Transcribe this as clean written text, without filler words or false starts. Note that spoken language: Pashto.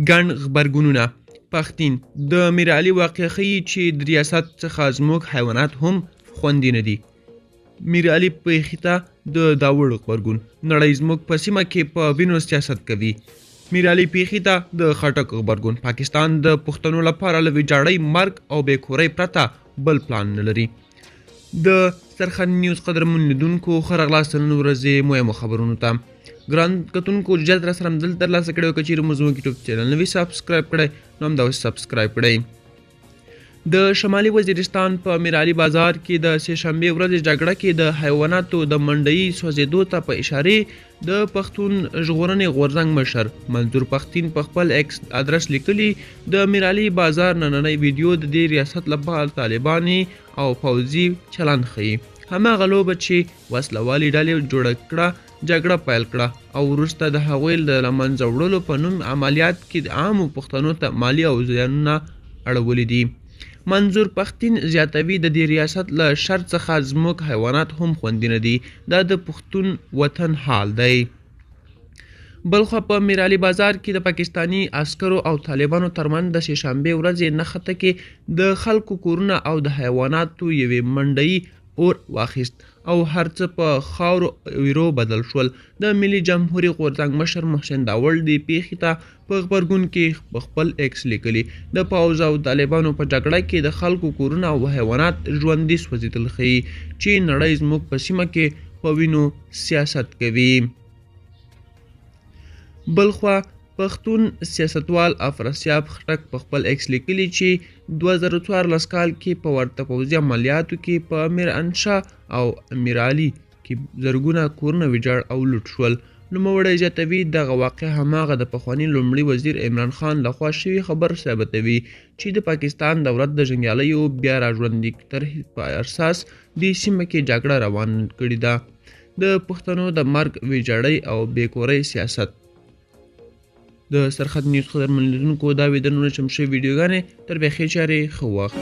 ګڼ غبرګونونه. پښتين د میر علي واقعه ښیي چې د ریاست څخه زموږ حیوانات هم خوندي نه دي. میر علي پیښې ته د داوړ غبرګون. نړۍ زموږ په سیمه کې په وینو سیاست کوي. میر علي پیښې ته د خټک غبرګون. پاکستان د پښتنو لپاره له ویجاړۍ، مرګ او بېکورۍ پرته بل پلان نه لري. د سرخن نیوز قدرمن لیدونکو ښه راغلاست نن ورځې مهمو خبرونو ته. ګران کتونکو اجازت را سره همدلته ترلاسه کړی که چیرې مو زموږ یوټیوب چینل نه وي سبسکرایب کړی نو همدا اوس سبسکرایب کړئ. د شمالي وزیرستان په میر علي بازار کې د سې شنبې ورځې جګړه کې د حیواناتو د منډۍ سوځېدو ته په اشارې د پښتون ژغورنې غورځنګ مشر منظور پښتين په خپل ایکس ادرس لیکلي د میر علي بازار نننۍ ویډیو د دې ریاست لپاره طالباني او پوځي چلند ښیي. هماغه لوبه چې وسلوالې ډلې جوړه کړه جګړه پیل کړه او وروسته د هغوی د له منځه وړلو په نوم عملیات کې د عامو پښتنو ته مالي او زیانونه اړولي دي. منظور پښتين زیاتوي د دې ریاست له شر څخه زموږ حیوانات هم خوندي نه دي. دا د پښتون وطن حال دی. بلخوا په میر علي بازار کې د پاکستاني عسکرو او طالبانو ترمنځ د سې شنبې ورځې نښته کې د خلکو کورونه او د حیواناتو یوې منډۍ اور واخیست او هر څه په خاورو ویرو بدل شول. د ملي جمهوري غورځنګ مشر محسن داوړ دې پیښې ته په غبرګون کې په خپل ایکس لیکلي د پوځ او طالبانو په جګړه کې د خلکو کورونه او حیوانات ژوندي سوځېدل ښیي چې نړۍ زموږ په سیمه کې په وینو سیاست کوي. بلخوا پښتون سیاستوال افراسیاب خټک په خپل ایکس لیکلي چې 2014 کال کې په ورته پوځي عملیاتو کې په میر انشاه او میر علي کې زرګونه کورونه ویجاړ او لوټ شول. نوموړی زیاتوي دغه واقع هماغه د پخواني لومړي وزیر عمران خان لخوا شوي خبر ثابتوي چې د پاکستان دولت د جنګیالیو بیا راژوندي طرحې په اساس دې سیمه کې جګړه روان کړې ده. د پښتنو د مرګ، ویجاړۍ او بېکورۍ سیاست. د سرخط نیوز قدرمن لیدونکو دا وې د نن چمشي ویډیوګانې تر بیخي چارې ښه وخت